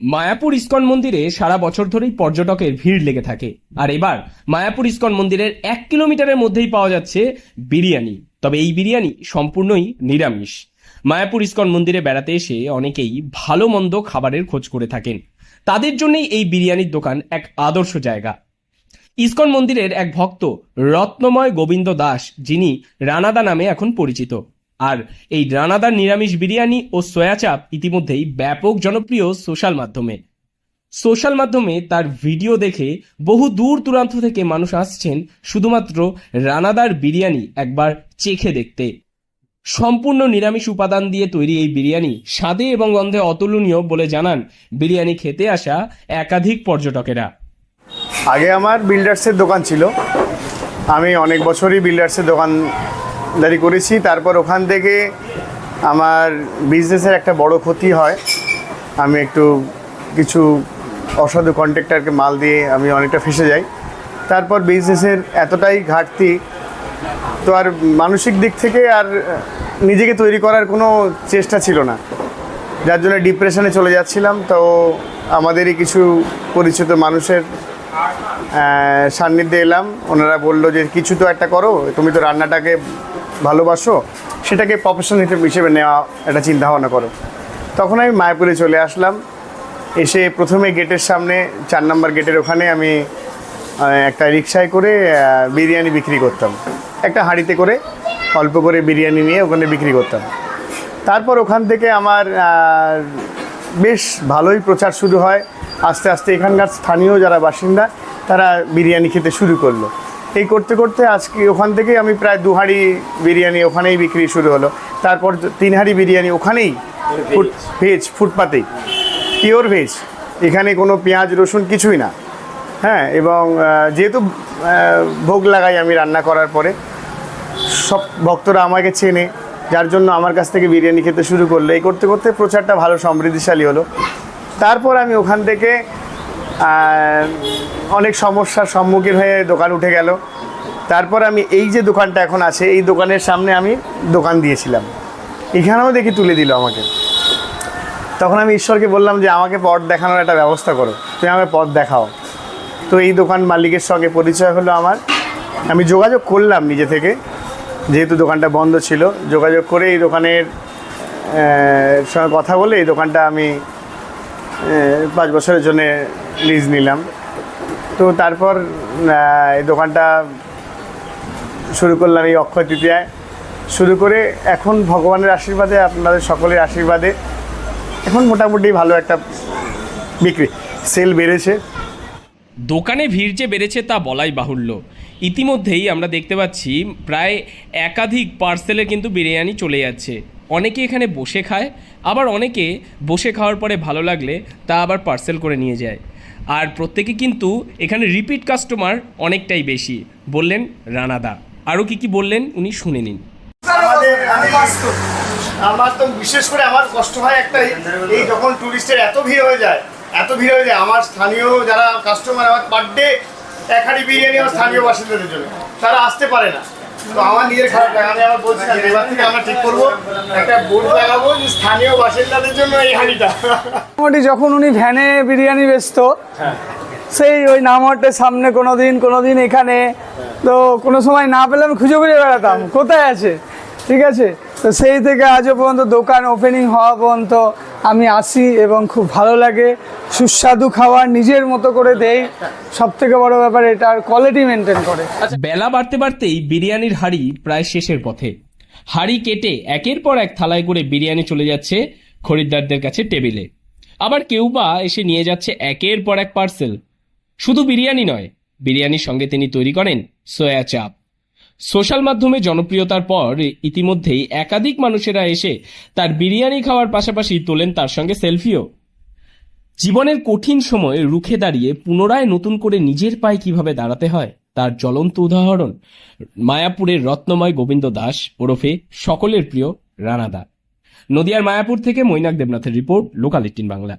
Mayapur ISKCON মন্দিরে সারা বছর ধরেই পর্যটকের ভিড় লেগে থাকে। আর এবার মায়াপুর ইস্কন মন্দিরের 1 কিলোমিটারের মধ্যেই পাওয়া যাচ্ছে বিরিয়ানি। তবে এই বিরিয়ানি সম্পূর্ণই নিরামিষ। মায়াপুর ইস্কন মন্দিরে বেড়াতে এসে অনেকেই ভালো মন্দ খাবারের খোঁজ করে থাকেন। তাদের জন্যই এই বিরিয়ানির দোকান এক আদর্শ জায়গা। ইস্কন মন্দিরের এক ভক্ত রত্নময় গোবিন্দ দাস, যিনি রানাদা নামে এখন পরিচিত। আর এই রানাদার নিরামিষ বিরিয়ানি ও সয়া চাপ ইতিমধ্যেই ব্যাপক জনপ্রিয় সোশ্যাল মাধ্যমে তার ভিডিও দেখে বহু দূর দূরান্ত থেকে মানুষ আসছেন শুধুমাত্র রানাদার বিরিয়ানি একবার চেখে দেখতে। সম্পূর্ণ নিরামিষ উপাদান দিয়ে তৈরি এই বিরিয়ানি স্বাদে এবং গন্ধে অতুলনীয় বলে জানান বিরিয়ানি খেতে আসা একাধিক পর্যটকেরা। আগে আমার বিল্ডার্সের দোকান ছিল, আমি অনেক বছরই বিল্ডার্সের দোকানদারি করেছি। তারপর ওখান থেকে আমার বিজনেসের একটা বড় ক্ষতি হয়। আমি একটু কিছু অসাধু কন্ট্রাক্টরকে মাল দিয়ে আমি অনেকটা ফেঁসে যাই। তারপর বিজনেসের এতটাই ঘাটতি, তো আর মানসিক দিক থেকে আর নিজেকে তৈরি করার কোনো চেষ্টা ছিল না, যার জন্য ডিপ্রেশনে চলে যাচ্ছিলাম। তো আমাদেরই কিছু পরিচিত মানুষের সান্নিধ্যে এলাম। ওনারা বললো যে কিছু তো একটা করো, তুমি তো রান্নাটাকে ভালোবাসো, সেটাকে প্রফেশন হিসেবে নেওয়া একটা চিন্তাভাবনা করো। তখন আমি মায়াপুরে চলে আসলাম। এসে প্রথমে গেটের সামনে 4 নম্বর গেটের ওখানে আমি একটা রিক্সায় করে বিরিয়ানি বিক্রি করতাম। একটা হাঁড়িতে করে অল্প করে বিরিয়ানি নিয়ে ওখানে বিক্রি করতাম। তারপর ওখান থেকে আমার বেশ ভালোই প্রচার শুরু হয়। আস্তে আস্তে এখানকার স্থানীয় যারা বাসিন্দা তারা বিরিয়ানি খেতে শুরু করলো। এই করতে করতে আজকে ওখান থেকে আমি প্রায় 2 হাঁড়ি বিরিয়ানি ওখানেই বিক্রি শুরু হলো। তারপর 3 হাঁড়ি বিরিয়ানি ওখানেই ভেজ, ফুটপাতেই, পিওর ভেজ, এখানে কোনো পেঁয়াজ রসুন কিছুই না। হ্যাঁ, এবং যেহেতু ভোগ লাগাই আমি রান্না করার পরে, সব ভক্তরা আমাকে চেনে, যার জন্য আমার কাছ থেকে বিরিয়ানি খেতে শুরু করলো। এই করতে করতে প্রচারটা ভালো সমৃদ্ধিশালী হলো। তারপর আমি ওখান থেকে অনেক সমস্যার সম্মুখীন হয়ে দোকান উঠে গেল। তারপর আমি এই যে দোকানটা এখন আছে, এই দোকানের সামনে আমি দোকান দিয়েছিলাম, এখানেও দেখি তুলে দিল আমাকে। তখন আমি ঈশ্বরকে বললাম যে আমাকে পথ দেখানোর একটা ব্যবস্থা করো, তুমি আমাকে পথ দেখাও। তো এই দোকান মালিকের সঙ্গে পরিচয় হলো আমার। আমি যোগাযোগ করলাম নিজে থেকে, যেহেতু দোকানটা বন্ধ ছিল, যোগাযোগ করে এই দোকানের সঙ্গে কথা বলে এই দোকানটা আমি 5 বছরের জন্য লিজ নিলাম। তো তারপর এই দোকানটা শুরু করলাম এই অক্ষয় তৃতীয়ায় শুরু করে। এখন ভগবানের আশীর্বাদে, আপনাদের সকলের আশীর্বাদে এখন মোটামুটি ভালো একটা বিক্রি, সেল বেড়েছে। দোকানে ভিড় যে বেড়েছে তা বলাই বাহুল্য। ইতিমধ্যেই আমরা দেখতে পাচ্ছি প্রায় একাধিক পার্সেলে কিন্তু বিরিয়ানি চলে যাচ্ছে। অনেকে এখানে বসে খায়, আবার অনেকে বসে খাওয়ার পরে ভালো লাগলে তা আবার পার্সেল করে নিয়ে যায়। আর প্রত্যেকে কিন্তু এখানে রিপিট কাস্টমার অনেকটাই বেশি, বললেন রানাদা। আরও কি বললেন উনি শুনে নিন। আমার তো বিশেষ করে আমার কষ্ট হয় একটাই, এই যখন টুরিস্টের এত ভিড় হয়ে যায়, আমার স্থানীয় যারা কাস্টমার, আমার পার ডে 1 হাঁড়ি বিরিয়ানি আমার স্থানীয় বাসিন্দাদের জন্য, তারা আসতে পারে না। তো আমার নিজের খারাপ লাগে। আমি আবার বলছিলাম এবার থেকে আমরা ঠিক করবো, একটা বোর্ড লাগাবো যে স্থানীয় বাসিন্দাদের জন্য এই হাঁড়িটা। মোটামুটি যখন উনি ভ্যানে বিরিয়ানি বেচতো, সেই ওই নামহাটের সামনে কোনোদিন এখানে, তো কোনো সময় না পেলে আমি খুঁজে বেড়াতাম কোথায় আছে, ঠিক আছে। তো সেই থেকে আজও পর্যন্ত দোকান ওপেনিং হওয়া পর্যন্ত আমি আসি এবং খুব ভালো লাগে। সুস্বাদু খাবার নিজের মতো করে দেই, সব থেকে বড় ব্যাপার এটার কোয়ালিটি মেনটেন করে। বেলা বাড়তে বাড়তেই বিরিয়ানির হাঁড়ি প্রায় শেষের পথে। হাঁড়ি কেটে একের পর এক থালায় করে বিরিয়ানি চলে যাচ্ছে খরিদ্দারদের কাছে টেবিলে। আবার কেউ বা এসে নিয়ে যাচ্ছে একের পর এক পার্সেল। শুধু বিরিয়ানি নয়, বিরিয়ানির সঙ্গে তিনি তৈরি করেন সয়া চাপ। সোশ্যাল মাধ্যমে জনপ্রিয়তার পর ইতিমধ্যেই একাধিক মানুষেরা এসে তার বিরিয়ানি খাওয়ার পাশাপাশি তোলেন তার সঙ্গে সেলফিও। জীবনের কঠিন সময়ে রুখে দাঁড়িয়ে পুনরায় নতুন করে নিজের পায়ে কিভাবে দাঁড়াতে হয় তার জ্বলন্ত উদাহরণ মায়াপুরের রত্নময় গোবিন্দ দাস ওরফে সকলের প্রিয় রানাদা। নদিয়ার মায়াপুর থেকে মৈনাক দেবনাথের রিপোর্ট, লোকাল 18 বাংলা।